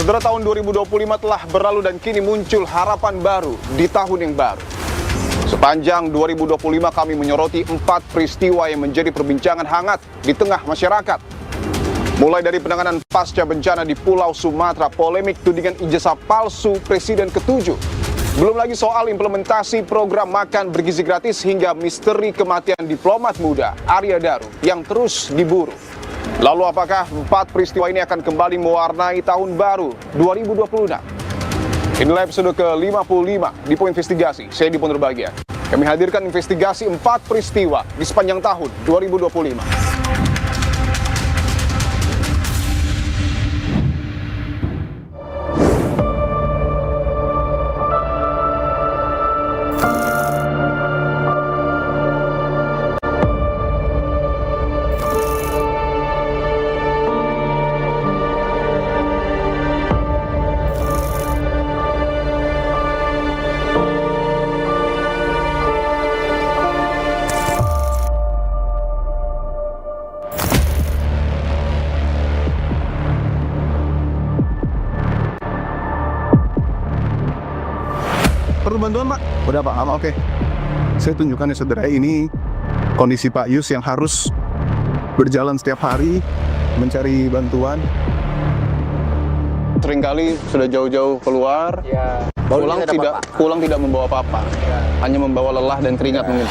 Saudara, tahun 2025 telah berlalu dan kini muncul harapan baru di tahun yang baru. Sepanjang 2025 kami menyoroti 4 peristiwa yang menjadi perbincangan hangat di tengah masyarakat. Mulai dari penanganan pasca bencana di Pulau Sumatera, polemik tudingan ijazah palsu Presiden ke-7. Belum lagi soal implementasi program makan bergizi gratis hingga misteri kematian diplomat muda Arya Daru yang terus diburu. Lalu apakah 4 peristiwa ini akan kembali mewarnai tahun baru 2026? Inilah episode ke-55 di Poin Investigasi. Saya Dipon Berbahagia. Kami hadirkan investigasi 4 peristiwa di sepanjang tahun 2025. Perlu bantuan, Pak? Udah, Pak. Oke. Saya tunjukkan ya, saudara, ini kondisi Pak Yus yang harus berjalan setiap hari mencari bantuan. Seringkali sudah jauh-jauh keluar, pulang tidak membawa apa-apa, hanya membawa lelah dan keringat mungkin.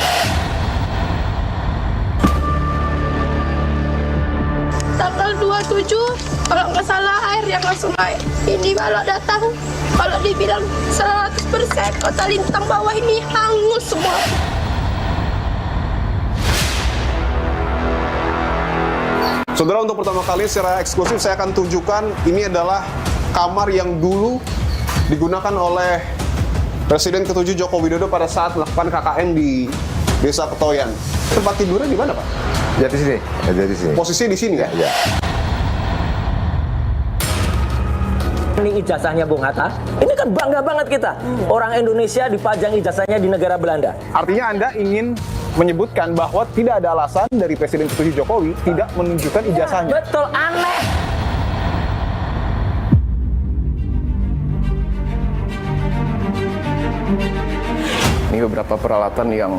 Tanggal 27, kalau nggak salah air yang langsung naik. Ini kalau datang, kalau dibilang 100%, kota Lintang bawah ini hangus semua. Saudara, untuk pertama kali secara eksklusif saya akan tunjukkan ini adalah kamar yang dulu digunakan oleh Presiden ke-7 Joko Widodo pada saat melakukan KKN di Desa Ketoyan. Tempat tidurnya di mana, Pak? Ya di sini. Posisi di sini ya? Ya. Ini ijazahnya Bung Hatta. Ini kan bangga banget kita. Orang Indonesia dipajang ijazahnya di negara Belanda. Artinya Anda ingin menyebutkan bahwa tidak ada alasan dari Presiden ke-7 Jokowi tidak menunjukkan ijazahnya. Betul, aneh. Ini beberapa peralatan yang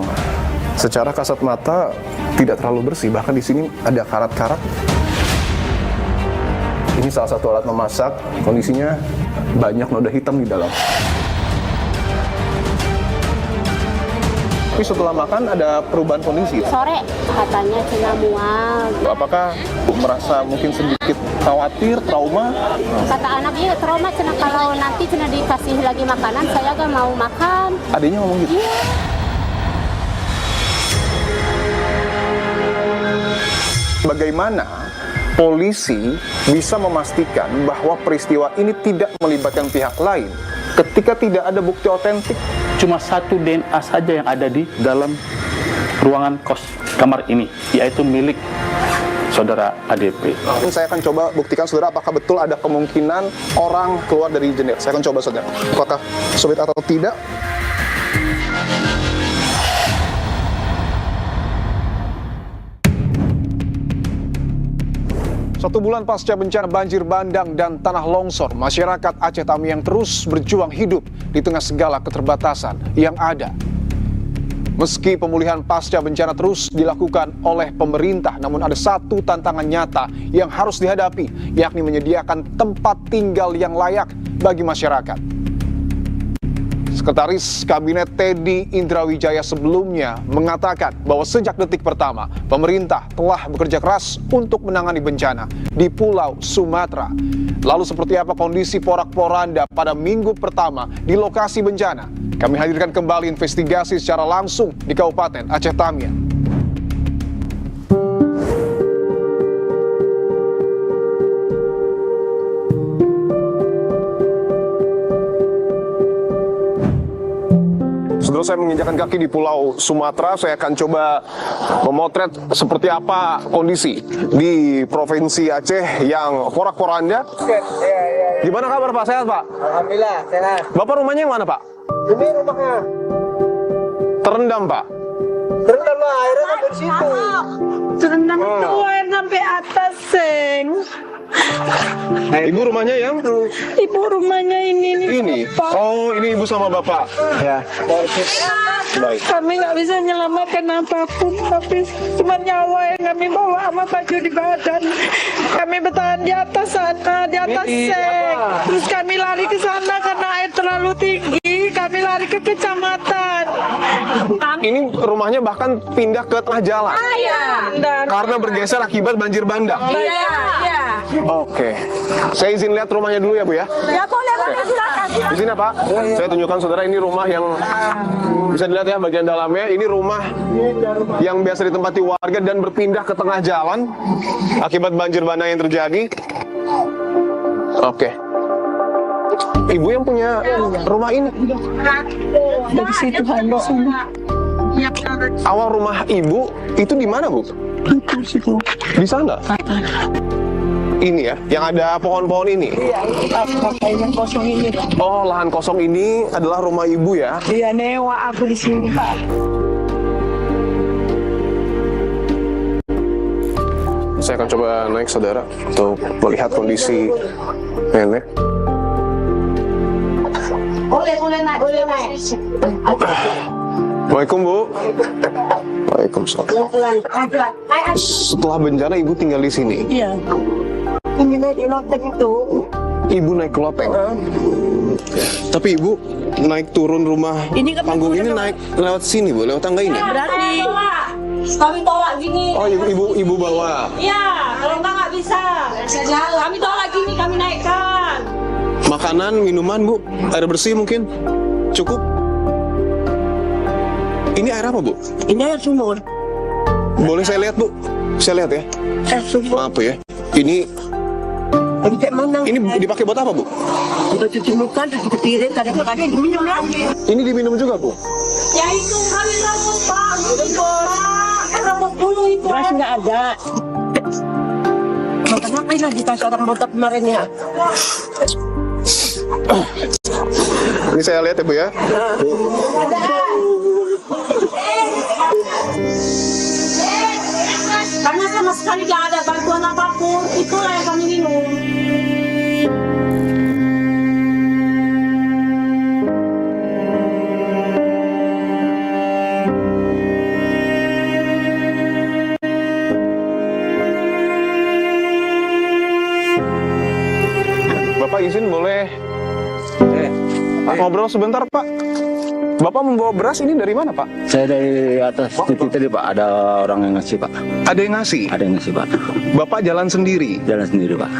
secara kasat mata tidak terlalu bersih. Bahkan di sini ada karat-karat. Ini salah satu alat memasak. Kondisinya banyak noda hitam di dalam. Tapi setelah makan ada perubahan kondisi. Sore katanya cina mual. Apakah merasa mungkin sedikit khawatir, trauma? Kata anaknya trauma cina kalau nanti cina dikasih lagi makanan saya gak mau makan. Adanya ngomong gitu? Iya. Bagaimana polisi bisa memastikan bahwa peristiwa ini tidak melibatkan pihak lain ketika tidak ada bukti otentik? Cuma satu DNA saja yang ada di dalam ruangan kamar ini, yaitu milik saudara ADP. Saya akan coba buktikan, saudara, apakah betul ada kemungkinan orang keluar dari jendela. Saya akan coba, saudara, apakah sulit atau tidak. Satu bulan pasca bencana banjir bandang dan tanah longsor, masyarakat Aceh Tamiang terus berjuang hidup di tengah segala keterbatasan yang ada. Meski pemulihan pasca bencana terus dilakukan oleh pemerintah, namun ada satu tantangan nyata yang harus dihadapi, yakni menyediakan tempat tinggal yang layak bagi masyarakat. Sekretaris Kabinet Teddy Indrawijaya sebelumnya mengatakan bahwa sejak detik pertama, pemerintah telah bekerja keras untuk menangani bencana di Pulau Sumatera. Lalu seperti apa kondisi porak-poranda pada minggu pertama di lokasi bencana? Kami hadirkan kembali investigasi secara langsung di Kabupaten Aceh Tamiang. Saudara, saya menginjakan kaki di Pulau Sumatera. Saya akan coba memotret seperti apa kondisi di Provinsi Aceh yang porak-poranda. Gimana kabar, Pak? Sehat, Pak? Alhamdulillah, sehat. Bapak rumahnya yang mana, Pak? Ini rumahnya. Terendam, Pak? Terendam lah, airnya kan dari situ. Terendam itu air sampai atas, Seng. Ibu rumahnya yang Ibu rumahnya ini nih. ini. Pak. Oh, ini ibu sama bapak. Ya. Baik. Kami nggak bisa menyelamatkan apapun, tapi cuma nyawa yang kami bawa sama baju di badan. Kami bertahan di atas sana, di atas sek. Terus kami lari ke sana karena air terlalu tinggi. Kami lari ke kecamatan. Ini rumahnya bahkan pindah ke tengah jalan Dan karena bergeser akibat banjir bandang. iya. Oke. Saya izin lihat rumahnya dulu ya, Bu ya. Ya boleh, silakan. Di sini, Pak. Saya tunjukkan saudara, ini rumah yang bisa dilihat ya bagian dalamnya. Ini rumah yang biasa ditempati warga dan berpindah ke tengah jalan akibat banjir bandang yang terjadi. Oke. Ibu yang punya rumah ini. Dari situ handuk semua. Awal rumah ibu itu di mana, Bu? Di sana. Ini ya, yang ada pohon-pohon ini. Iya, yang kosong ini. Oh, lahan kosong ini adalah rumah ibu ya. Iya, newa aku di sini, Pak. Saya akan coba naik, saudara, untuk melihat kondisi nenek. Boleh naik. Assalamualaikum, Bu. Waalaikumsalam. Setelah bencana ibu tinggal di sini. Iya. Ini naik loteng itu. Ibu naik ke loteng. Tapi ibu naik turun rumah Ini kan panggung ini naik lewat sini, Bu, lewat tangga ini. Berarti Kami tolak gini. Oh, ibu bawa. Iya, kalau nggak bisa. Kami tolak gini, kami naikkan. Makanan, minuman, Bu, air bersih mungkin cukup. Ini air apa, Bu? ini air sumur. Boleh saya lihat, Bu? Saya lihat ya. Air sumur. Maaf ya. Ini Kayak mana? dipakai buat apa, Bu? Untuk cuci muka, terus ketirin, kadang-kadang diminum lagi. Ini diminum juga, Bu? Ya itu kami rambut Pak, rambut bulu itu. Beras nggak ada. Kenapa lagi tas orang botak kemarin ya? Ini saya lihat ya, Bu ya. Karena sama sekali nggak ada bantuan apapun, itulah yang kami minum. Bapak izin boleh ngobrol sebentar, Pak? Bapak membawa beras ini dari mana, Pak? Saya dari atas titik tadi, Pak. Ada orang yang ngasih, Pak. Ada yang ngasih? Ada yang ngasih, Pak. Bapak jalan sendiri? Jalan sendiri, Pak.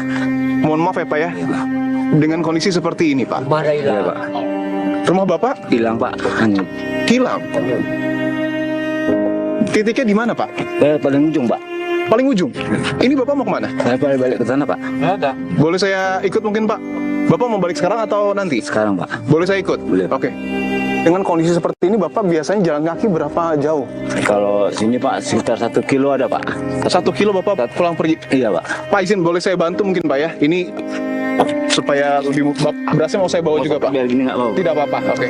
Mohon maaf ya, Pak ya. Iya, Pak. Dengan kondisi seperti ini, Pak. Iya, Pak. Rumah Bapak Hilang, Pak. Hanyut. hilang. Titiknya di mana, Pak? Saya paling ujung, Pak. Paling ujung. Ini Bapak mau kemana? Saya balik ke sana, Pak. Boleh saya ikut mungkin, Pak? Bapak mau balik sekarang atau nanti? Sekarang, Pak. Boleh saya ikut? Boleh. Oke. Dengan kondisi seperti ini, Bapak biasanya jalan kaki berapa jauh? Kalau sini, Pak, sekitar 1 kilo ada, Pak. 1 kilo Bapak pulang pergi? Iya, Pak. Pak, izin boleh saya bantu mungkin, Pak ya? Ini supaya lebih berasnya mau saya bawa juga, Pak. Biar gini nggak mau. Tidak apa-apa, oke.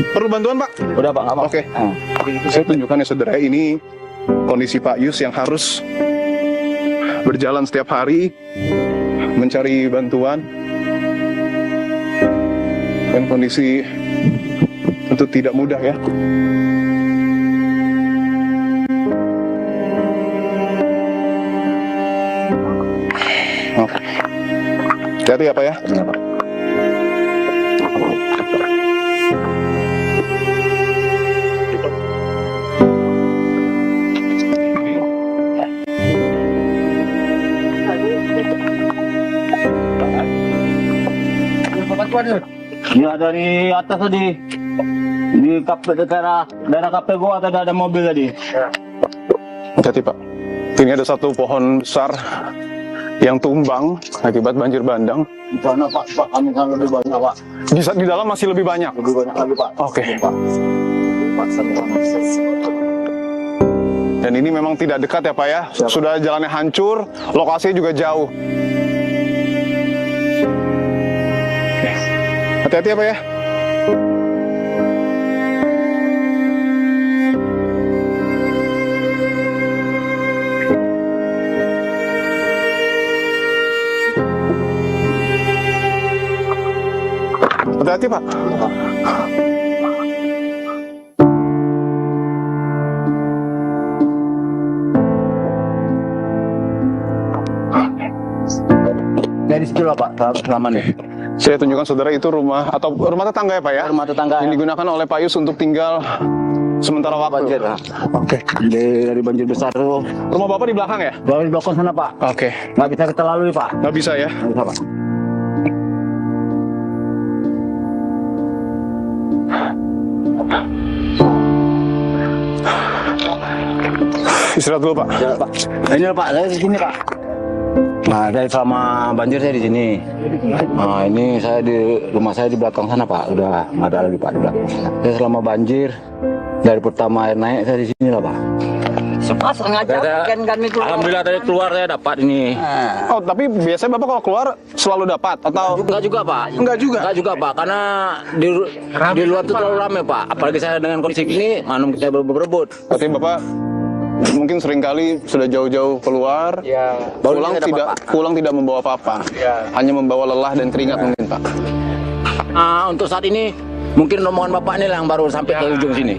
Perlu bantuan, Pak? Udah, Pak. Nggak mau. Oke. Saya tunjukkan ya, saudara, ini kondisi Pak Yus yang harus berjalan setiap hari mencari bantuan. Dan kondisi tentu tidak mudah ya. Oke. Hati-hati ya, Pak ya. Iya, Pak. Ini ada di atas tadi. Di daerah KP gua ada mobil tadi. Hati-hati, Pak. Ini ada satu pohon besar yang tumbang akibat banjir bandang. Di sana, Pak. Kami kan lebih banyak, Pak. Di dalam masih lebih banyak. Lebih banyak lagi, Pak. Oke. Pak. Dan ini memang tidak dekat ya, Pak ya. Sudah jalannya hancur, lokasinya juga jauh. Oke. Hati-hati ya, Pak ya. Hati-hati, Pak. Dari situ lah Pak, selama nih. Saya tunjukkan saudara itu rumah atau rumah tetangga ya Pak ya? Rumah tetangga. Yang digunakan oleh Pak Yus untuk tinggal sementara waktu. Banjir. Oke. Dari banjir besar tuh. Rumah Bapak di belakang ya? Di belakang sana Pak. Oke. Nggak bisa kita lalui Pak. Nggak bisa ya? Nggak bisa Pak. Istirahat dulu Pak. Ya, Pak. Ini Pak, saya di sini Pak. Nah, dari selama banjir saya di sini. Nah, ini saya di rumah saya di belakang sana Pak. Udah nggak ada lagi Pak di belakang sana. Saya selama banjir dari pertama air naik saya di sini lah Pak. Pas sengaja kan kami keluar. Alhamdulillah tadi keluar saya dapat ini. Oh, tapi biasanya Bapak kalau keluar selalu dapat atau Enggak juga Pak. enggak juga? Enggak juga Pak, karena di luar itu terlalu ramai Pak. Apalagi saya dengan kondisi ini, manum kita berebut. Berarti Bapak mungkin seringkali sudah jauh-jauh keluar, pulang tidak membawa apa-apa, hanya membawa lelah dan keringat mungkin Pak. Untuk saat ini mungkin rombongan Bapak ini lah yang baru sampai ke ujung sini.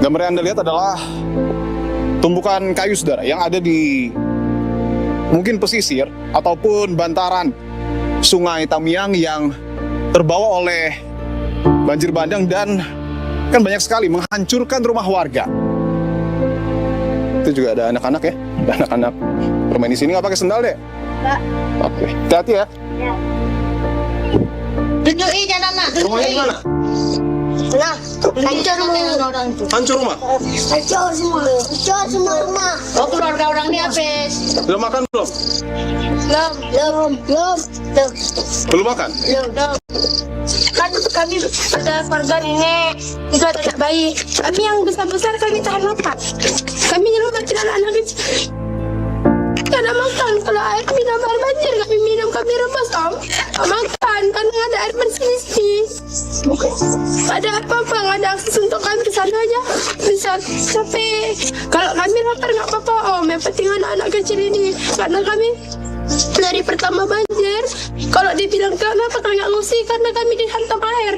Gambar yang Anda lihat adalah tumpukan kayu saudara yang ada di mungkin pesisir ataupun bantaran Sungai Tamiang yang terbawa oleh banjir bandang dan kan banyak sekali menghancurkan rumah warga. Itu juga ada anak-anak ya, ada anak-anak bermain di sini. Nggak pakai sendal deh? Nggak. Oke, hati-hati ya. Tunjukin jalan nak. Rumahnya di mana? Nah, hancur orang itu. Hancur rumah? Hancur semua rumah. Oh, keluarga orang ini habis. Sudah makan belum? Belum. Belum makan? Belum. Kan kami ada keluarga nenek, itu ada anak bayi. Kami yang besar-besar kami tahan makan. Kami nyelobatin anak-anak kecil. Tidak ada makan, kalau air minum air banjir kami minum, kami rebus om. Makan, karena nggak ada air bersih. Nggak ada apa-apa, nggak ada akses untuk kami ke sana aja. Bisa sampai, kalau kami lapar nggak apa-apa om, yang penting anak-anak kecil ini. Karena kami dari pertama banjir, kalau dibilang kenapa kami nggak ngungsi, karena kami dihantam air.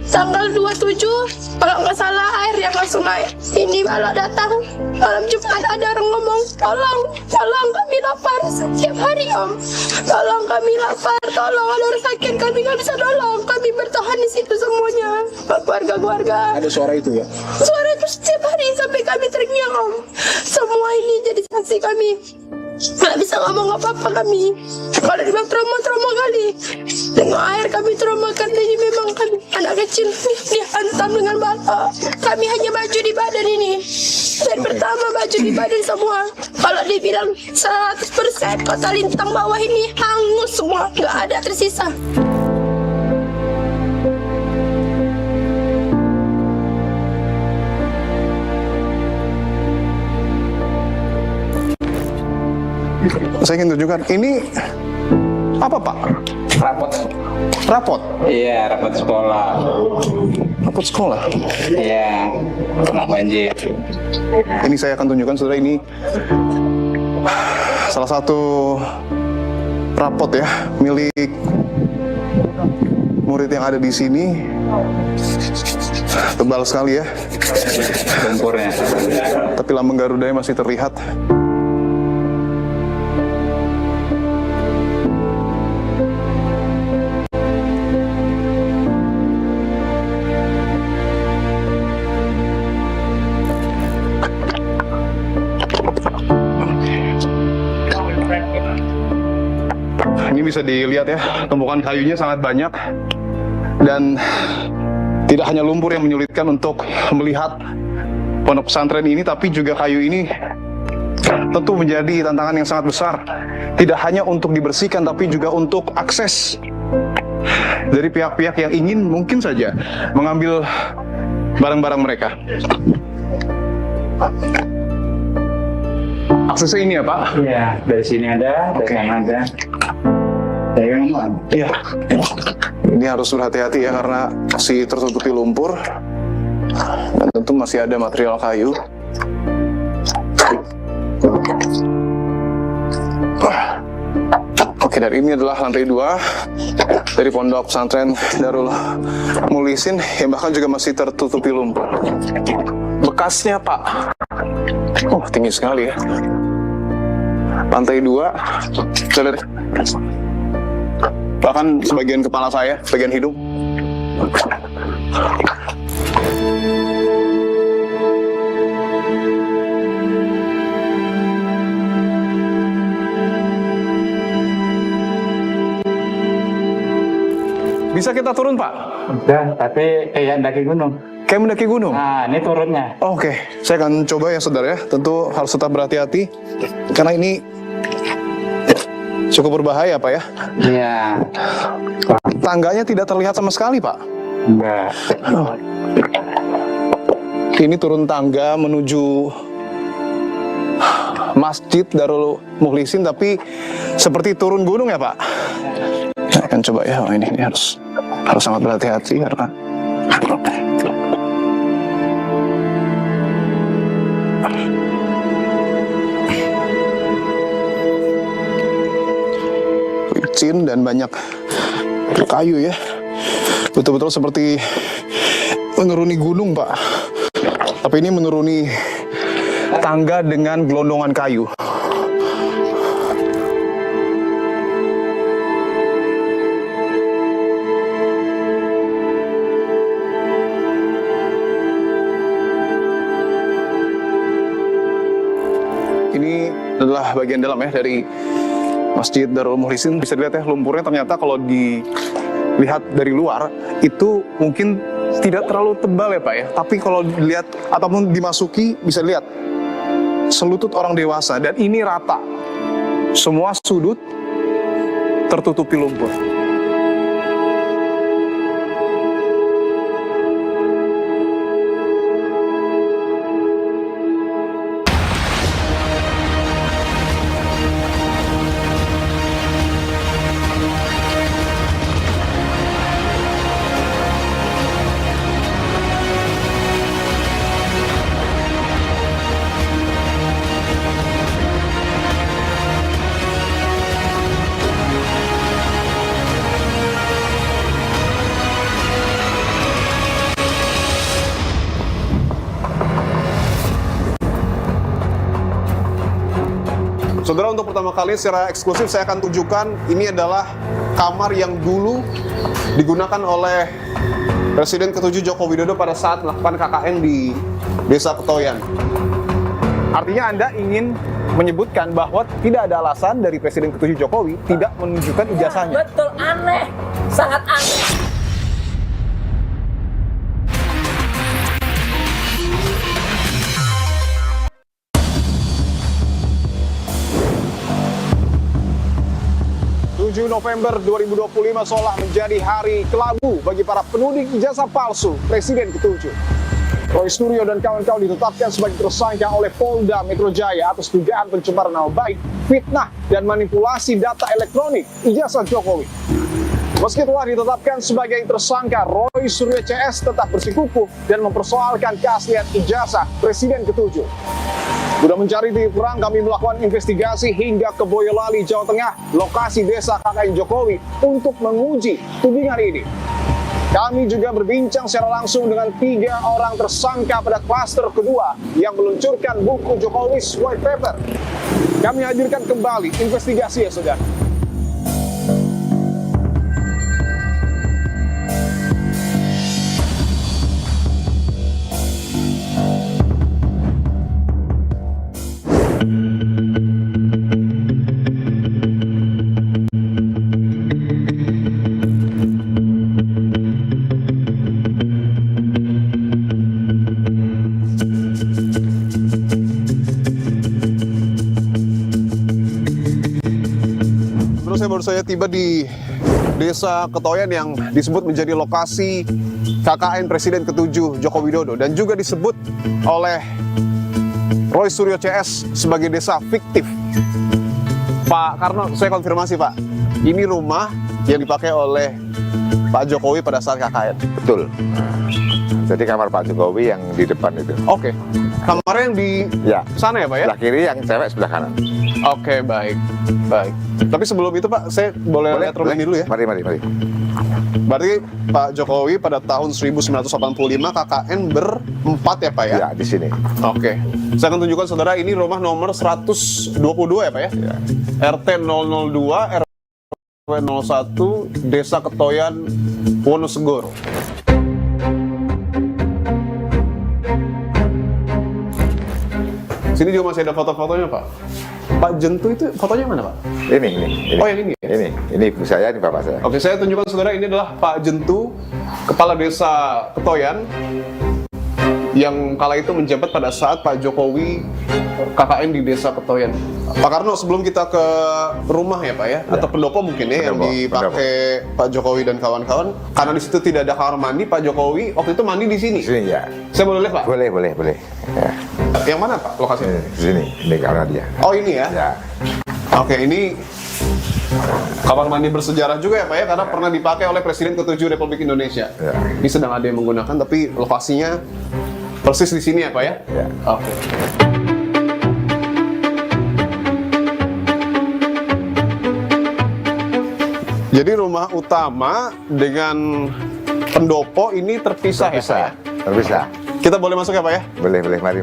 Tanggal 27, kalau nggak salah air yang langsung naik. Ini malah datang, malam Jumat ada orang ngomong, tolong kami lapar setiap hari om. Tolong kami lapar, tolong ada orang sakit, kami nggak bisa tolong. Kami bertahan di situ semuanya, keluarga-keluarga. Ada suara itu ya? Suara itu setiap hari sampai kami teriak om. Semua ini jadi saksi kami. Nggak bisa ngomong apa-apa kami. Kalau dibilang trauma kali. Dengan air kami trauma karena ini memang kami anak kecil dihantam dengan bala. Kami hanya baju di badan ini. Dan pertama baju di badan semua. Kalau dibilang 100% kota Lintang bawah ini hangus semua. Nggak ada tersisa. Saya ingin tunjukkan, ini apa Pak? Rapot? Iya, rapot sekolah. Rapot sekolah? Iya, kena banjir. Ini saya akan tunjukkan saudara, ini salah satu rapot ya, milik murid yang ada di sini. Tebal sekali ya. Lumpurnya. Tapi lambang Garudanya masih terlihat. Ini bisa dilihat ya, tumpukan kayunya sangat banyak dan tidak hanya lumpur yang menyulitkan untuk melihat pondok pesantren ini, tapi juga kayu ini tentu menjadi tantangan yang sangat besar, tidak hanya untuk dibersihkan tapi juga untuk akses dari pihak-pihak yang ingin mungkin saja mengambil barang-barang mereka. Aksesnya ini ya Pak? Iya, dari sini ada, dari sana ada. Iya. Ini harus berhati-hati ya karena masih tertutupi lumpur. Dan tentu masih ada material kayu. Oke, dan ini adalah lantai 2 dari pondok pesantren Darul Muhlisin yang bahkan juga masih tertutupi lumpur. Bekasnya, Pak. Oh, tinggi sekali ya. Lantai 2, bisa lihat. Bahkan sebagian kepala saya, bagian hidung. Bisa kita turun, Pak? Udah, tapi kayak mendaki gunung. Kayak mendaki gunung? Nah, ini turunnya. Oke, saya akan coba ya saudara ya. Tentu harus tetap berhati-hati karena ini cukup berbahaya, Pak ya. Iya. Tangganya tidak terlihat sama sekali, Pak. Enggak. Oh. Ini turun tangga menuju Masjid Darul Muhlisin, tapi seperti turun gunung ya, Pak. Saya akan coba ya. Oh, ini harus sangat berhati-hati karena licin dan banyak kayu ya. Betul-betul seperti menuruni gunung, Pak. Tapi ini menuruni tangga dengan gelondongan kayu. Ini adalah bagian dalam ya dari Masjid Darul Muhlisin. Bisa dilihat ya, lumpurnya ternyata kalau dilihat dari luar itu mungkin tidak terlalu tebal ya, Pak ya. Tapi kalau dilihat ataupun dimasuki bisa lihat selutut orang dewasa, dan ini rata. Semua sudut tertutupi lumpur. Saudara, untuk pertama kali secara eksklusif saya akan tunjukkan ini adalah kamar yang dulu digunakan oleh Presiden ke-7 Joko Widodo pada saat melakukan KKN di Desa Ketoyan. Artinya Anda ingin menyebutkan bahwa tidak ada alasan dari Presiden ke-7 Jokowi tidak menunjukkan ijazahnya. Betul, aneh, sangat aneh. November 2025 seolah menjadi hari kelabu bagi para penudik ijazah palsu Presiden ke-7. Roy Suryo dan kawan-kawan ditetapkan sebagai tersangka oleh Polda Metro Jaya atas dugaan pencemaran nama baik, fitnah, dan manipulasi data elektronik ijazah Jokowi. Meski telah ditetapkan sebagai tersangka, Roy Suryo CS tetap bersikukuh dan mempersoalkan keaslian ijazah Presiden ke-7. Sudah mencari titik terang, kami melakukan investigasi hingga ke Boyolali, Jawa Tengah, lokasi desa KKN Jokowi, untuk menguji tudingan ini. Kami juga berbincang secara langsung dengan 3 orang tersangka pada klaster kedua yang meluncurkan buku Jokowi's White Paper. Kami hadirkan kembali investigasi ya, saudara. Baru saya tiba di Desa Ketoyan yang disebut menjadi lokasi KKN Presiden ke-7 Joko Widodo dan juga disebut oleh Roy Suryo CS sebagai desa fiktif. Pak Karno, saya konfirmasi Pak, ini rumah yang dipakai oleh Pak Jokowi pada saat KKN? Betul. Jadi kamar Pak Jokowi yang di depan itu. Oke. Kamarnya yang di sana ya Pak ya? Sebelah kiri, yang cewek sebelah kanan. Oke, baik. Baik. Tapi sebelum itu Pak, saya boleh lihat rumah ini dulu ya? Mari. Berarti Pak Jokowi pada tahun 1985 KKN berempat ya Pak ya? Ya, di sini. Oke. Saya akan tunjukkan saudara, ini rumah nomor 122 ya Pak ya? Ya. RT 002, RW 01, Desa Ketoyan, Wonosegoro. Sini juga masih ada foto-fotonya Pak. Pak Jentu itu fotonya mana Pak? Ini. Oh yang ini ya? Ini ibu saya, ini bapak saya. Oke, saya tunjukkan saudara, ini adalah Pak Jentu, Kepala Desa Ketoyan, yang kala itu menjabat pada saat Pak Jokowi KKN di Desa Ketoyan. Pak Karno, sebelum kita ke rumah ya Pak ya, atau pendopo mungkin ya, yang dipakai Pak Jokowi dan kawan-kawan, karena di situ tidak ada kamar mandi, Pak Jokowi waktu itu mandi di sini. Di sini ya. Saya boleh lihat Pak? Boleh. Ya. Yang mana Pak lokasinya? Di sini, ini kamar dia. Oh ini ya? Ya. Oke, ini kamar mandi bersejarah juga ya Pak ya, karena pernah dipakai oleh Presiden ke-7 Republik Indonesia. Ya. Ini sedang ada yang menggunakan, tapi lokasinya persis di sini ya Pak ya? Ya. Oke. Jadi rumah utama dengan pendopo ini terpisah ya Pak ya? Terpisah. Kita boleh masuk ya Pak ya? Boleh, mari.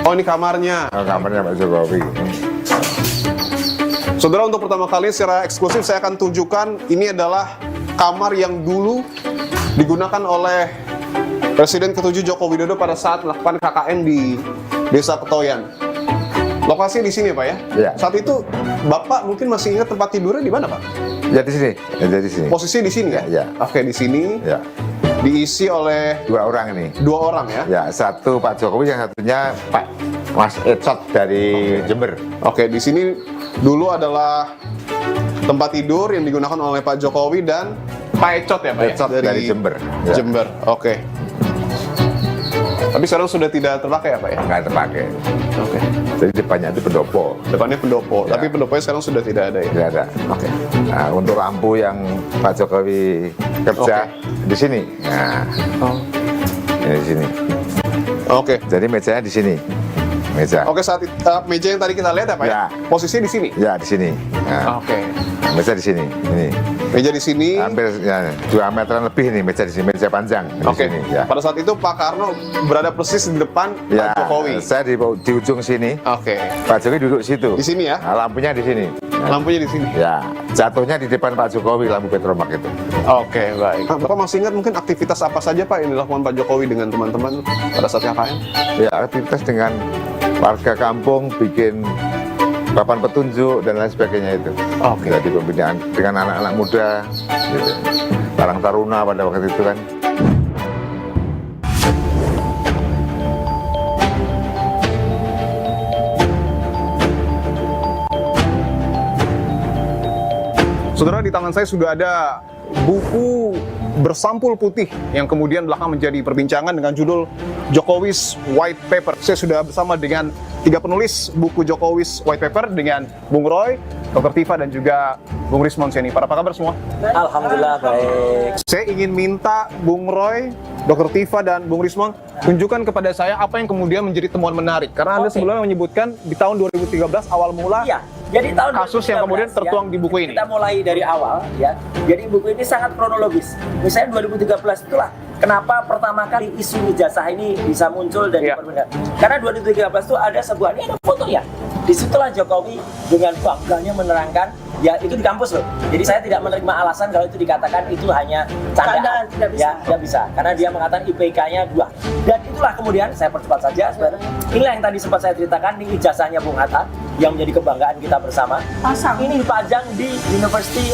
Oh ini kamarnya. Oh, kamarnya Pak Jokowi. Saudara, untuk pertama kali secara eksklusif saya akan tunjukkan, ini adalah kamar yang dulu digunakan oleh Presiden ke-7 Joko Widodo pada saat melakukan KKN di Desa Ketoyan. Lokasi di sini Pak ya? Ya. Saat itu Bapak mungkin masih ingat tempat tidurnya di mana Pak? Ya di sini. Posisi di sini ya? Ya. Oke, di sini. Ya. Diisi oleh 2 orang ini. 2 orang ya? Ya, satu Pak Jokowi, yang satunya Pak Mas Ecot dari Jember. Oke, di sini dulu adalah tempat tidur yang digunakan oleh Pak Jokowi dan Pak Ecot ya Pak Ecot ya? dari Jember. Ya. Jember, oke. Tapi sekarang sudah tidak terpakai ya Pak ya? Nggak terpakai. Oke. Jadi depannya itu pendopo. Depannya pendopo, Ya. tapi pendoponya sekarang sudah tidak ada ya? Tidak ada. Oke. Nah, untuk lampu yang Pak Jokowi kerja di sini. Nah, ini di sini. Oke. Jadi mejanya di sini. Meja. Oke, saat meja yang tadi kita lihat ya Pak ya? Ya. Posisinya di sini? Ya, di sini. Nah, Oke. meja di sini. Ini. Meja di sini. Hampir ya, 2 meteran lebih nih meja di sini, meja panjang di Oke. sini. Ya. Pada saat itu Pak Karno berada persis di depan Ya, Pak Jokowi. saya di ujung sini. Oke. Pak Jokowi duduk situ. Di sini ya? Nah, lampunya di sini. Lampunya di sini. Ya, jatuhnya di depan Pak Jokowi lampu petromak itu. Oke, baik. Bapak masih ingat mungkin aktivitas apa saja Pak yang dilakukan Pak Jokowi dengan teman-teman pada saat KKN? Ya, aktivitas dengan warga kampung, bikin papan petunjuk dan lain sebagainya itu. Oke. Jadi pembinaan dengan anak-anak muda, gitu. Karang Taruna pada waktu itu kan. Saudara, di tangan saya sudah ada buku bersampul putih yang kemudian belakang menjadi perbincangan dengan judul Jokowi's White Paper. Saya sudah bersama dengan 3 penulis buku Jokowi's White Paper, dengan Bung Roy, Dr. Tifa, dan juga Bung Rismon Seni. Apa kabar semua? Alhamdulillah baik. Saya ingin minta Bung Roy, Dr. Tifa, dan Bung Rismon tunjukkan kepada saya apa yang kemudian menjadi temuan menarik. Karena Anda sebelumnya menyebutkan di tahun 2013 awal mula Jadi tahun kasus yang kemudian tertuang di buku ini. Kita mulai dari awal ya. Jadi buku ini sangat kronologis. Misalnya 2013 itulah kenapa pertama kali isu ijazah ini bisa muncul dari perbedaan. Karena 2013 itu ada sebuah, ini ada fotonya. Disitulah Jokowi dengan bangganya menerangkan, ya itu di kampus loh. Jadi saya tidak menerima alasan kalau itu dikatakan itu hanya candaan. Tidak bisa. Ya, tidak bisa. Karena dia mengatakan IPK-nya 2. Dan itulah kemudian, saya percepat saja, saudara. Inilah yang tadi sempat saya ceritakan, ini ijazahnya Bung Hatta, yang menjadi kebanggaan kita bersama. Ini dipajang di University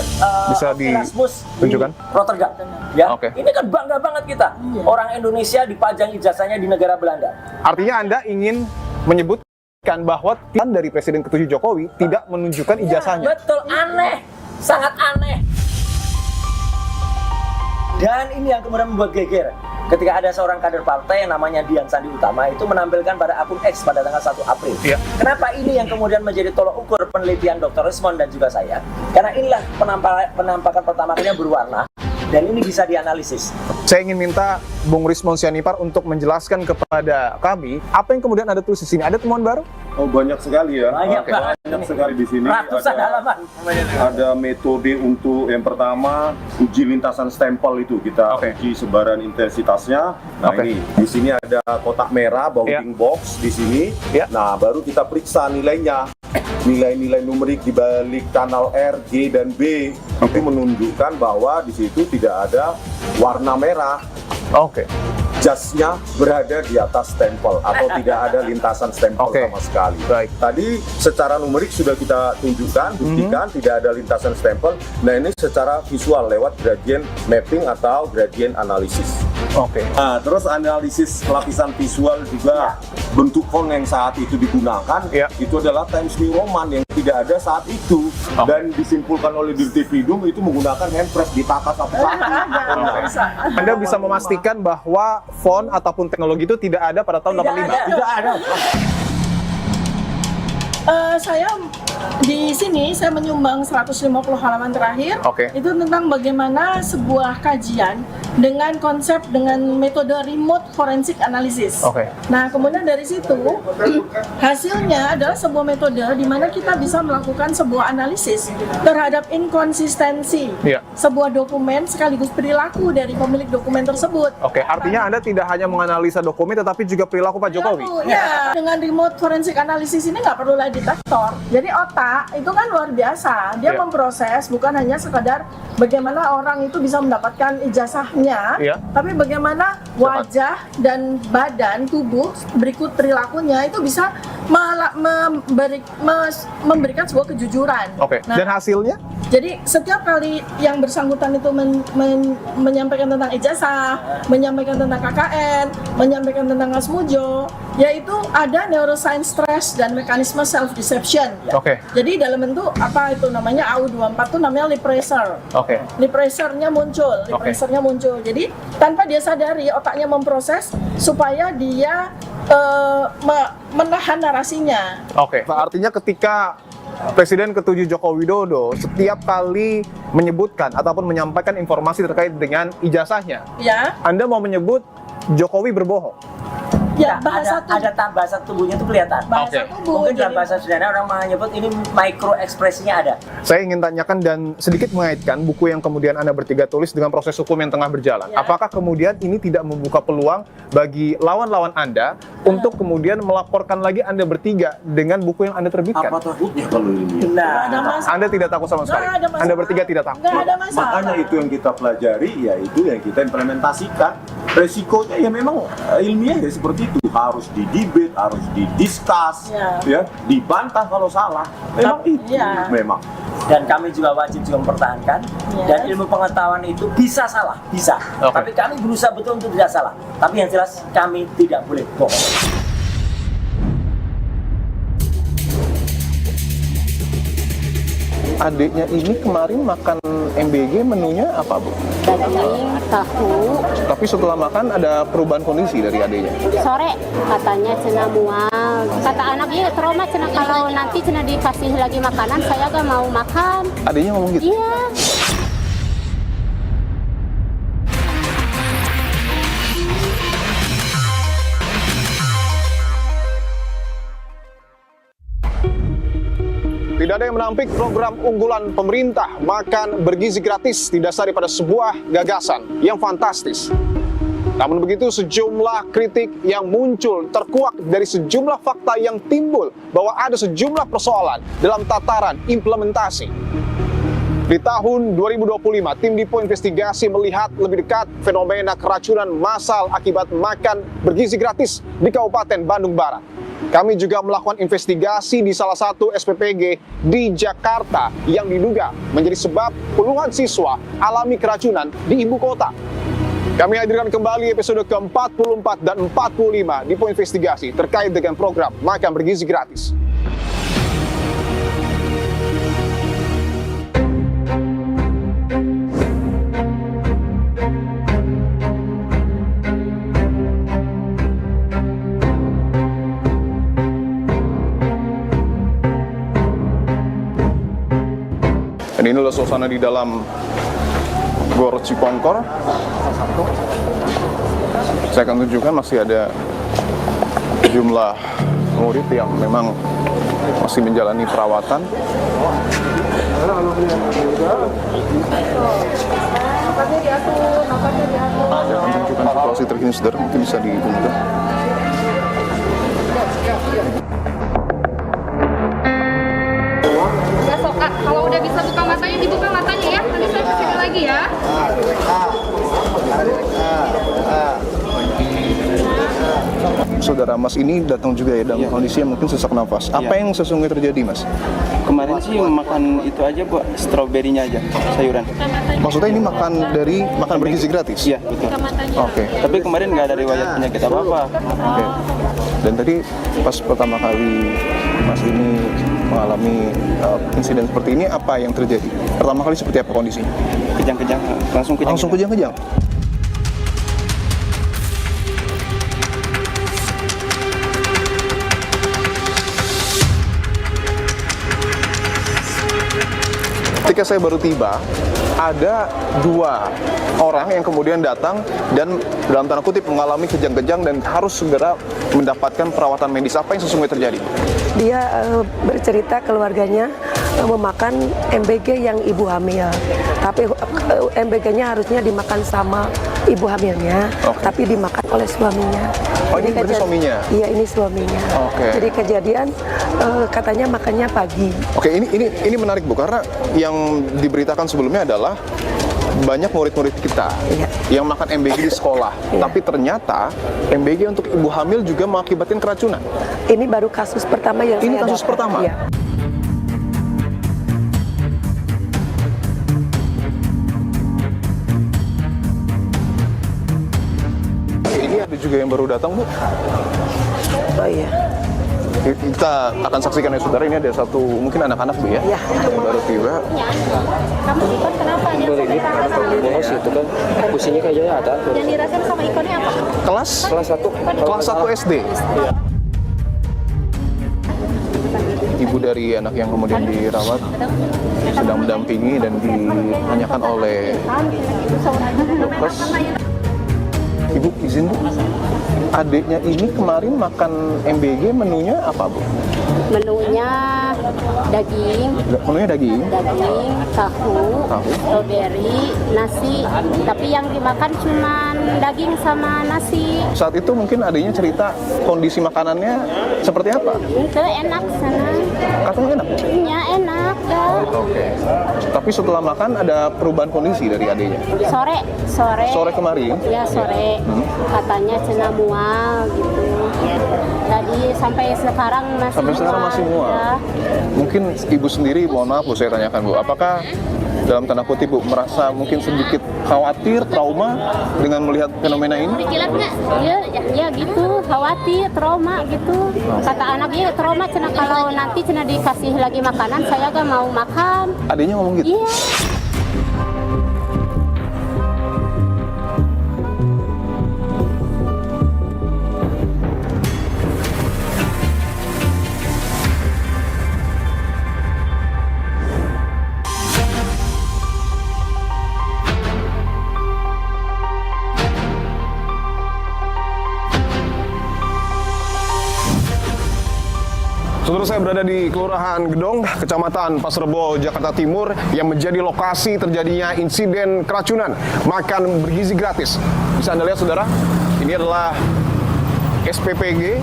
Erasmus tunjukkan di Rotterdam. Ya, ini kan bangga banget kita. Orang Indonesia dipajang ijazahnya di negara Belanda. Artinya Anda ingin menyebutkan bahwa dari Presiden ke-7 Jokowi tidak menunjukkan ijazahnya. Betul, aneh, sangat aneh. Dan ini yang kemudian membuat geger. Ketika ada seorang kader partai yang namanya Dian Sandi Utama itu menampilkan pada akun X pada tanggal 1 April. Kenapa ini yang kemudian menjadi tolok ukur penelitian Dr. Rismon dan juga saya? Karena inilah penampakan pertama kalinya berwarna dan ini bisa dianalisis. Saya ingin minta Bung Rismon Sianipar untuk menjelaskan kepada kami apa yang kemudian Anda tulis di sini. Ada temuan baru? Oh, banyak sekali ya. Banyak banget. Banyak sekali di sini. Ratusan halaman. Ada metode untuk yang pertama uji lintasan stempel itu kita uji sebaran intensitasnya. Nah ini di sini ada kotak merah bounding box di sini. Nah baru kita periksa nilainya. Nilai-nilai numerik di balik kanal R, G, dan B itu menunjukkan bahwa di situ tidak ada warna merah. Jasnya berada di atas stempel atau tidak ada lintasan stempel sama sekali. Tadi secara numerik sudah kita tunjukkan, buktikan tidak ada lintasan stempel. Nah ini secara visual lewat gradient mapping atau gradient analisis. Nah, terus analisis lapisan visual juga bentuk font yang saat itu digunakan itu adalah Times New Roman yang tidak ada saat itu dan disimpulkan oleh Dirti Pidum itu menggunakan handpress ditata satu-satu. Anda bisa memastikan bahwa font ataupun teknologi itu tidak ada pada tahun 85? Tidak ada. Saya di sini saya menyumbang 150 halaman terakhir. Itu tentang bagaimana sebuah kajian dengan konsep dengan metode remote forensic analysis. Nah, kemudian dari situ hasilnya adalah sebuah metode di mana kita bisa melakukan sebuah analisis terhadap inkonsistensi sebuah dokumen sekaligus perilaku dari pemilik dokumen tersebut. Artinya Anda tidak hanya menganalisa dokumen tetapi juga perilaku Pak Jokowi. Dengan remote forensic analysis ini nggak perlu lagi detektor. Jadi otak itu kan luar biasa. Dia memproses bukan hanya sekadar bagaimana orang itu bisa mendapatkan ijazahnya, tapi bagaimana wajah dan badan tubuh berikut perilakunya itu bisa memberikan sebuah kejujuran. Dan hasilnya? Jadi setiap kali yang bersangkutan itu menyampaikan tentang ijazah, menyampaikan tentang KKN, menyampaikan tentang Asmujo, yaitu ada neuroscience stress dan mekanisme self deception. Jadi dalam bentuk apa itu namanya AU24 itu namanya lip pressure. Lip pressure-nya muncul. Jadi tanpa dia sadari otaknya memproses supaya dia menahan narasinya. Artinya ketika Presiden ke-7 Joko Widodo setiap kali menyebutkan ataupun menyampaikan informasi terkait dengan ijazahnya, Anda mau menyebut Jokowi berbohong? Ada bahasa tubuhnya itu kelihatan. Bahasa tubuh. Mungkin dalam bahasa sederhana orang menyebut ini micro ekspresinya ada. Saya ingin tanyakan dan sedikit mengaitkan buku yang kemudian Anda bertiga tulis dengan proses hukum yang tengah berjalan. Apakah kemudian ini tidak membuka peluang bagi lawan-lawan Anda untuk kemudian melaporkan lagi Anda bertiga dengan buku yang Anda terbitkan? Apa takutnya kalau ini? Anda tidak takut sama sekali? Anda bertiga tidak takut? Makanya itu yang kita pelajari, yaitu yang kita implementasikan. Resikonya ya memang ilmiah ya seperti itu, harus didebate, harus didiskus, dibantah kalau salah. Memang itu, memang. Dan kami juga wajib juga mempertahankan. Dan ilmu pengetahuan itu bisa salah, bisa. Tapi kami berusaha betul untuk tidak salah. Tapi yang jelas kami tidak boleh bohong. Adiknya ini kemarin makan MBG, menunya apa, Bu? Daging, tahu. Tapi setelah makan ada perubahan kondisi dari adiknya? Sore katanya cina mual. Kata anaknya trauma cina kalau nanti cina dikasih lagi makanan saya gak mau makan. Adiknya ngomong gitu? Iya. Tidak ada yang menampik program unggulan pemerintah makan bergizi gratis didasari pada sebuah gagasan yang fantastis. Namun begitu, sejumlah kritik yang muncul terkuak dari sejumlah fakta yang timbul bahwa ada sejumlah persoalan dalam tataran implementasi. Di tahun 2025, tim Dipo Investigasi melihat lebih dekat fenomena keracunan massal akibat makan bergizi gratis di Kabupaten Bandung Barat. Kami juga melakukan investigasi di salah satu SPPG di Jakarta yang diduga menjadi sebab puluhan siswa alami keracunan di ibu kota. Kami hadirkan kembali episode ke-44 dan 45 Dipo Investigasi terkait dengan program makan bergizi gratis. Dan inilah suasana di dalam Gor Cipongkor. Saya akan tunjukkan masih ada jumlah murid yang memang masih menjalani perawatan. Saya akan tunjukkan situasi terkini, saudara, mungkin bisa ditunjukkan. Ya sok, Kak. Kalau udah bisa buka matanya, dibuka matanya ya. Nanti saya kesini lagi ya. Saudara, Mas ini datang juga ya dalam kondisi yang mungkin sesak nafas. Apa yang sesungguhnya terjadi, Mas? Kemarin sih makan itu aja, Bu, stroberinya aja, sayuran. Maksudnya ini makan bergizi gratis? Iya, betul. Oke. Tapi kemarin nggak ada riwayat penyakit apa-apa. Oke. Dan tadi pas pertama kali Mas ini mengalami insiden seperti ini, apa yang terjadi? Pertama kali seperti apa kondisinya? Kejang-kejang, langsung kejang. Langsung kejang-kejang? Ketika saya baru tiba, ada 2 orang yang kemudian datang dan dalam tanda kutip mengalami kejang-kejang dan harus segera mendapatkan perawatan medis. Apa yang sesungguhnya terjadi? Dia bercerita keluarganya memakan MBG yang ibu hamil, tapi MBG-nya harusnya dimakan sama ibu hamilnya, tapi dimakan oleh suaminya. Oh, ini berarti suaminya? Iya, ini suaminya. Oke. Jadi kejadian katanya makannya pagi. Oke, ini menarik, Bu, karena yang diberitakan sebelumnya adalah banyak murid-murid kita yang makan MBG di sekolah, tapi ternyata MBG untuk ibu hamil juga mengakibatkan keracunan. Ini baru kasus pertama yang ini saya kasus dapat. pertama. Iya. Ini ada juga yang baru datang, Bu. Oh iya. Kita akan saksikan ya, saudara, ini ada satu mungkin anak-anak, Bu, ya, yang baru tiba. Kamu ikon kenapa? Bolos itu kan, pusingnya kayaknya ada. Yang dirasain sama ikonnya apa? Kelas 1 SD. Ibu dari anak yang kemudian dirawat sedang mendampingi dan ditanyakan oleh dokter. Ibu, izin, Bu. Adiknya ini kemarin makan MBG, menunya apa, Bu? Menunya daging, tahu, strawberry, nasi. Tapi yang dimakan cuma daging sama nasi. Saat itu mungkin adiknya cerita kondisi makanannya seperti apa? Itu enak sana. Katanya enak? Iya, enak. Ya. Oke. Tapi setelah makan ada perubahan kondisi dari adiknya? Sore kemarin? Ya, sore. Katanya cina mual gitu. Tadi sampai sekarang masih mual. Ya. Mungkin ibu sendiri, mohon maaf, Bu, saya tanyakan, Bu, apakah dalam tanda kutip, Bu, merasa mungkin sedikit khawatir, trauma dengan melihat fenomena ini? Ya gitu, khawatir, trauma gitu. Kata anaknya trauma, cina kalau nanti cina dikasih lagi makanan, saya gak mau makan. Adiknya ngomong gitu? Iya. Saudara, saya berada di Kelurahan Gedong, Kecamatan Pasar Rebo, Jakarta Timur, yang menjadi lokasi terjadinya insiden keracunan makan bergizi gratis. Bisa Anda lihat, saudara, ini adalah SPPG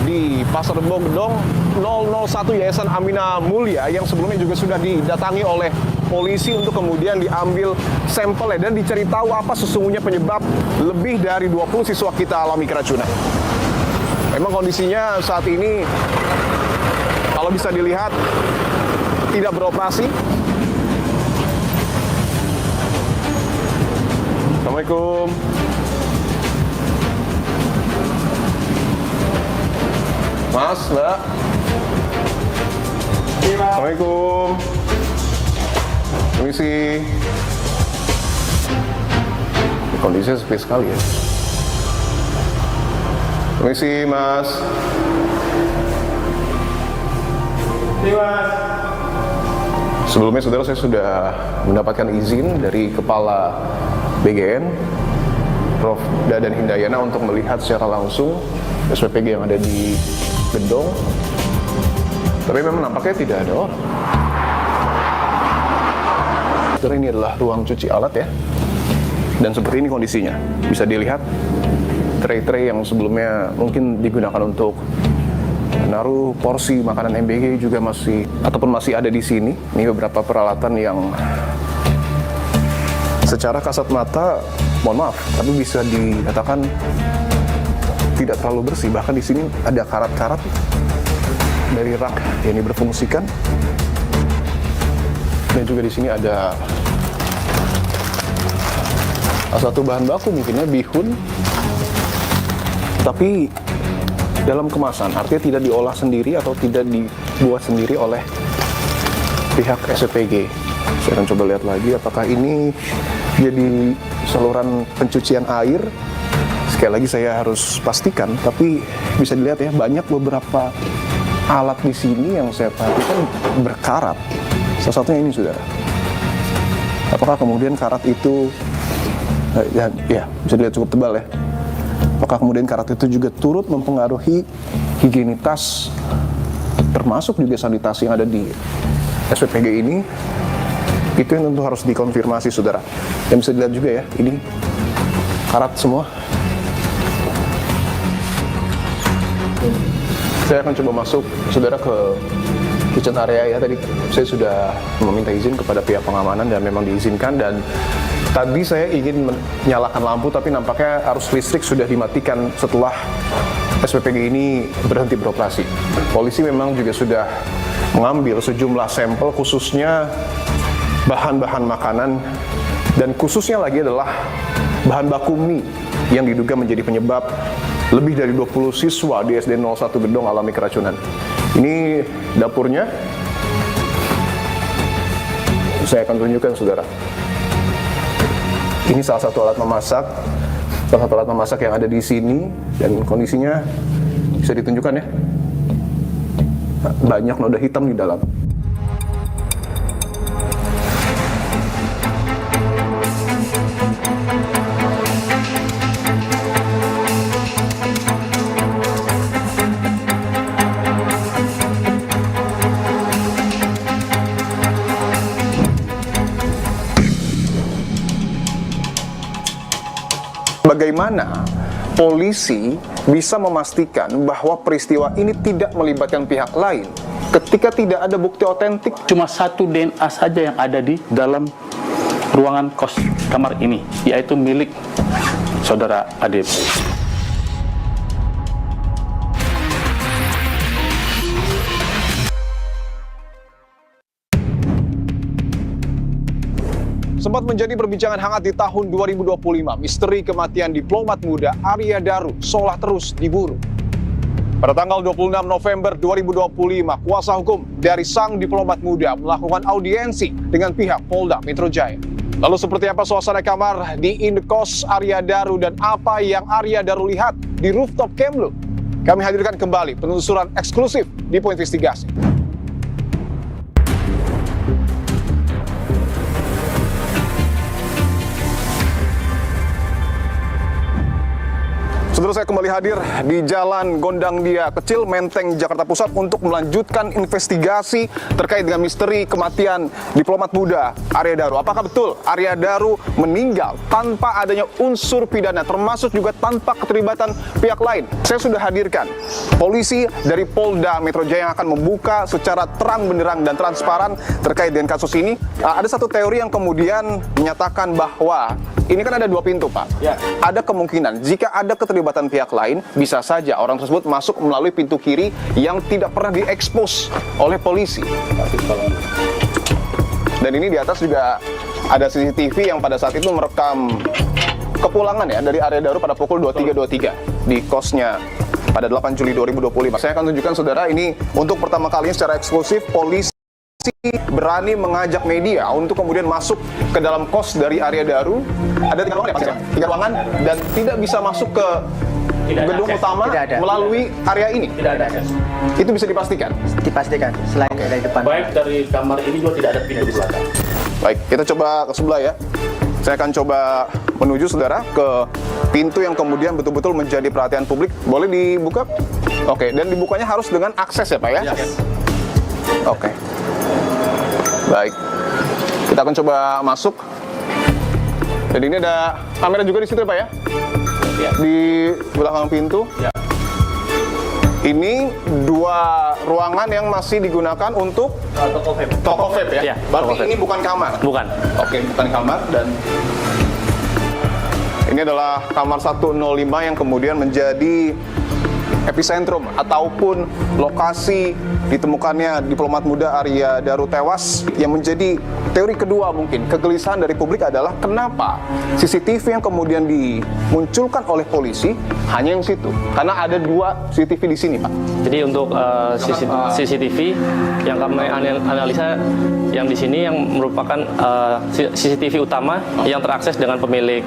di Pasar Rebo Gedong 001 Yayasan Amina Mulia yang sebelumnya juga sudah didatangi oleh polisi untuk kemudian diambil sampelnya dan dicari tahu apa sesungguhnya penyebab lebih dari 20 siswa kita alami keracunan. Memang kondisinya saat ini kalau bisa dilihat tidak beroperasi. Assalamualaikum. Mas, Mbak. Assalamualaikum. Permisi. Kondisinya sepi sekali ya. Permisi, Mas. Sebelumnya saudara, saya sudah mendapatkan izin dari Kepala BGN, Prof. Dadan Hindayana, untuk melihat secara langsung SPPG yang ada di gedung. Tapi memang nampaknya tidak ada orang. Saudara, ini adalah ruang cuci alat ya. Dan seperti ini kondisinya. Bisa dilihat tray-tray yang sebelumnya mungkin digunakan untuk menaruh porsi makanan MBG juga masih ada di sini. Ini beberapa peralatan yang secara kasat mata, mohon maaf, tapi bisa dikatakan tidak terlalu bersih. Bahkan di sini ada karat-karat dari rak yang diberfungsikan. Dan juga di sini ada satu bahan baku, mungkinnya bihun, tapi dalam kemasan, artinya tidak diolah sendiri atau tidak dibuat sendiri oleh pihak SPPG. Saya akan coba lihat lagi apakah ini jadi saluran pencucian air. Sekali lagi saya harus pastikan, tapi bisa dilihat ya, banyak beberapa alat di sini yang saya perhatikan berkarat. Salah satunya ini, saudara. Apakah kemudian karat itu ya bisa dilihat cukup tebal ya. Apakah kemudian karat itu juga turut mempengaruhi higienitas, termasuk juga sanitasi yang ada di SPPG ini? Itu yang tentu harus dikonfirmasi, saudara. Dan bisa dilihat juga ya, ini karat semua. Saya akan coba masuk, saudara, ke kitchen area ya. Tadi saya sudah meminta izin kepada pihak pengamanan dan memang diizinkan. Dan tadi saya ingin menyalakan lampu, tapi nampaknya arus listrik sudah dimatikan setelah SPPG ini berhenti beroperasi. Polisi memang juga sudah mengambil sejumlah sampel, khususnya bahan-bahan makanan, dan khususnya lagi adalah bahan baku mie yang diduga menjadi penyebab lebih dari 20 siswa di SD 01 Gedong alami keracunan. Ini dapurnya. Saya akan tunjukkan, saudara. Ini salah satu alat memasak yang ada di sini, dan kondisinya bisa ditunjukkan ya. Banyak noda hitam di dalam. Bagaimana polisi bisa memastikan bahwa peristiwa ini tidak melibatkan pihak lain ketika tidak ada bukti otentik? Cuma satu DNA saja yang ada di dalam ruangan kos kamar ini, yaitu milik saudara ADP. Sempat menjadi perbincangan hangat di tahun 2025, misteri kematian diplomat muda Arya Daru seolah terus diburu. Pada tanggal 26 November 2025, kuasa hukum dari sang diplomat muda melakukan audiensi dengan pihak Polda Metro Jaya. Lalu seperti apa suasana kamar di indekos Arya Daru dan apa yang Arya Daru lihat di rooftop Kemlu? Kami hadirkan kembali penelusuran eksklusif di Poin Investigasi. Saudara, saya kembali hadir di Jalan Gondang Dia Kecil, Menteng, Jakarta Pusat untuk melanjutkan investigasi terkait dengan misteri kematian diplomat muda Arya Daru. Apakah betul Arya Daru meninggal tanpa adanya unsur pidana, termasuk juga tanpa keterlibatan pihak lain? Saya sudah hadirkan polisi dari Polda Metro Jaya yang akan membuka secara terang benderang dan transparan terkait dengan kasus ini. Ada satu teori yang kemudian menyatakan bahwa ini kan ada dua pintu, Pak. Ya. Ada kemungkinan jika ada keterlibatan pihak lain, bisa saja orang tersebut masuk melalui pintu kiri yang tidak pernah diekspos oleh polisi. Dan ini di atas juga ada CCTV yang pada saat itu merekam kepulangan ya dari Arya Daru pada pukul 23.23 di kosnya pada 8 Juli 2025. Saya akan tunjukkan, saudara, ini untuk pertama kalinya secara eksklusif polisi berani mengajak media untuk kemudian masuk ke dalam kos dari Arya Daru. Ada 3 ruangan ya, Pak? 3 ruangan dan tidak bisa masuk ke gedung utama melalui area ini? Tidak ada akses. Itu bisa dipastikan? Dipastikan, selain dari depan. Baik dari kamar ini juga tidak ada pintu di belakang. Baik, kita coba ke sebelah ya. Saya akan coba menuju saudara ke pintu yang kemudian betul-betul menjadi perhatian publik. Boleh dibuka? Oke, dan dibukanya harus dengan akses ya Pak ya? Oke. Baik. Kita akan coba masuk. Jadi ini ada kamera juga di situ ya Pak ya? Di belakang pintu. Ini dua ruangan yang masih digunakan untuk toko vape ya? Berarti ini bukan kamar? Bukan. Oke, bukan kamar. Dan ini adalah kamar 105 yang kemudian menjadi epicentrum ataupun lokasi ditemukannya diplomat muda Arya Daru tewas. Yang menjadi teori kedua mungkin kegelisahan dari publik adalah kenapa CCTV yang kemudian dimunculkan oleh polisi hanya yang situ, karena ada dua CCTV di sini Pak. Jadi untuk CCTV yang kami analisa yang di sini yang merupakan CCTV utama yang terakses dengan pemilik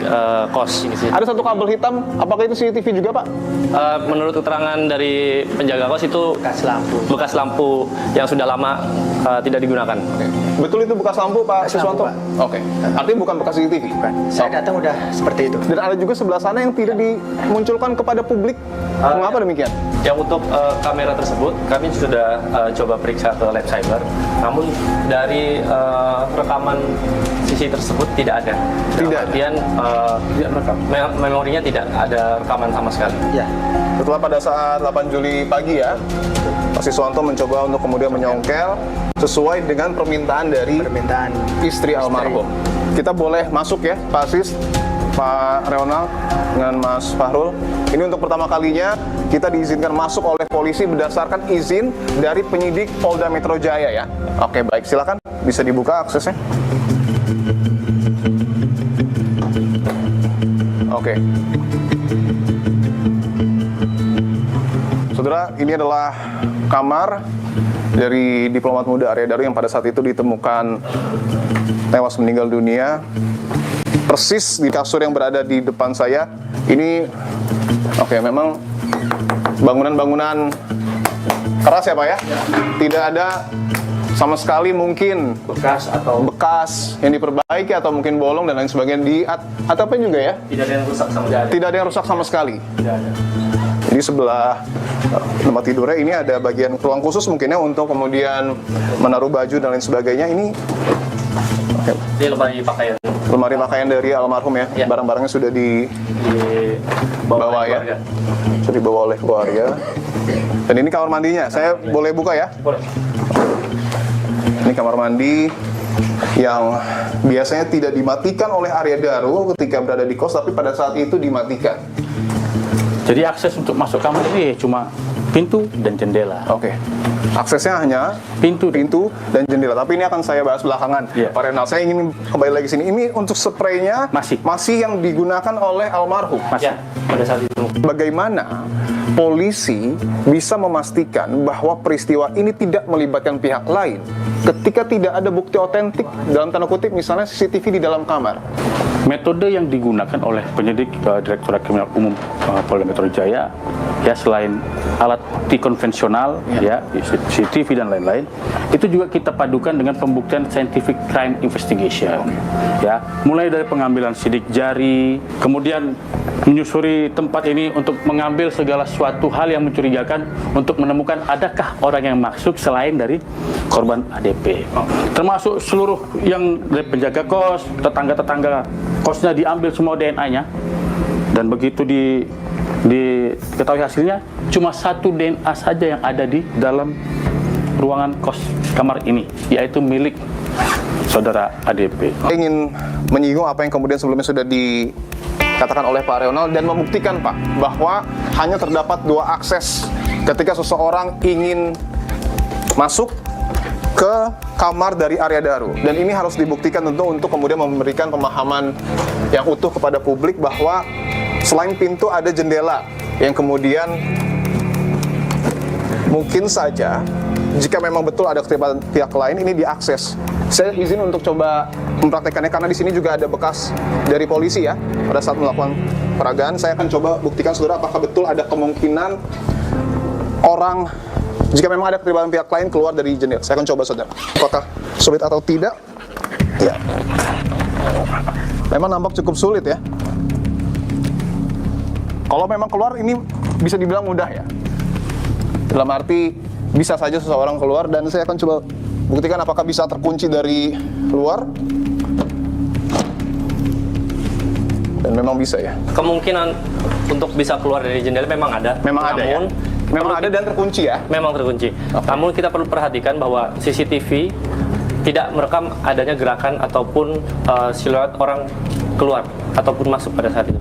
kos. Ada satu kabel hitam, apakah itu CCTV juga Pak? Menurut keterangan dari penjaga kos itu bekas lampu yang sudah lama tidak digunakan. Betul itu bekas lampu Pak Siswanto? Oke. Artinya bukan bekas CCTV? Bukan. Saya datang udah seperti itu. Dan ada juga sebelah sana yang tidak dimunculkan kepada publik. Mengapa demikian? Yang untuk kamera tersebut kami sudah coba periksa ke lab cyber. Namun dari rekaman sisi tersebut tidak ada. Tidak. Kemudian memorinya tidak ada rekaman sama sekali. Ya. Setelah pada saat 8 Juli pagi ya, Pak Siswanto mencoba untuk kemudian menyongkel sesuai dengan permintaan dari istri almarhum. Kita boleh masuk ya, Pak Sis, Pak Ronald dengan Mas Fahrul. Ini untuk pertama kalinya kita diizinkan masuk oleh polisi berdasarkan izin dari penyidik Polda Metro Jaya ya. Oke, baik, silakan bisa dibuka aksesnya. Oke. Saudara, ini adalah kamar dari diplomat muda Arya Daru yang pada saat itu ditemukan tewas meninggal dunia. Persis di kasur yang berada di depan saya. Ini, oke, memang bangunan-bangunan keras ya Pak ya? Tidak ada sama sekali mungkin bekas yang diperbaiki atau mungkin bolong dan lain sebagainya di atapnya juga ya? Tidak ada yang rusak sama sekali. Tidak ada yang rusak sama sekali. Tidak ada. Jadi sebelah tempat tidurnya ini ada bagian ruang khusus mungkinnya untuk kemudian menaruh baju dan lain sebagainya. Ini lemari pakaian. Lemari pakaian dari almarhum ya. Barang-barangnya sudah dibawa ya. Sudah dibawa oleh keluarga. Dan ini kamar mandinya. Saya boleh buka ya? Boleh. Ini kamar mandi yang biasanya tidak dimatikan oleh Arya Daru ketika berada di kos, tapi pada saat itu dimatikan. Jadi akses untuk masuk kamar ini cuma pintu dan jendela. Oke. Aksesnya hanya pintu dan jendela. Tapi ini akan saya bahas belakangan. Pak Renal, saya ingin kembali lagi sini. Ini untuk spraynya masih yang digunakan oleh almarhum. Masih. Pada saat itu. Bagaimana polisi bisa memastikan bahwa peristiwa ini tidak melibatkan pihak lain ketika tidak ada bukti otentik dalam tanda kutip misalnya CCTV di dalam kamar? Metode yang digunakan oleh penyidik Direktorat Kriminal Umum Polda Metro Jaya ya selain alat bukti konvensional ya CCTV dan lain-lain, itu juga kita padukan dengan pembuktian scientific crime investigation ya, mulai dari pengambilan sidik jari, kemudian menyusuri tempat ini untuk mengambil segala suatu hal yang mencurigakan untuk menemukan adakah orang yang masuk selain dari korban ADP, termasuk seluruh yang dari penjaga kos, tetangga-tetangga kosnya diambil semua DNA-nya, dan begitu diketahui hasilnya cuma satu DNA saja yang ada di dalam ruangan kos kamar ini, yaitu milik saudara ADP. Ingin menyinggung apa yang kemudian sebelumnya sudah dikatakan oleh Pak Ronald dan membuktikan Pak bahwa hanya terdapat dua akses ketika seseorang ingin masuk ke kamar dari Arya Daru, dan ini harus dibuktikan tentu untuk kemudian memberikan pemahaman yang utuh kepada publik bahwa selain pintu ada jendela yang kemudian mungkin saja jika memang betul ada keterlibatan pihak lain ini diakses Saya izin untuk coba mempraktekannya karena di sini juga ada bekas dari polisi ya. Pada saat melakukan peragaan, saya akan coba buktikan saudara apakah betul ada kemungkinan orang, jika memang ada keterlibatan pihak lain keluar dari jendela. Saya akan coba saudara, apakah sulit atau tidak? Ya, memang nampak cukup sulit ya. Kalau memang keluar ini bisa dibilang mudah ya. Dalam arti bisa saja seseorang keluar, dan saya akan coba buktikan apakah bisa terkunci dari luar. Dan memang bisa ya. Kemungkinan untuk bisa keluar dari jendela memang ada. Memang ada ya? Memang ada dan terkunci ya? Memang terkunci. Namun kita perlu perhatikan bahwa CCTV tidak merekam adanya gerakan ataupun siluet orang keluar ataupun masuk pada saat itu.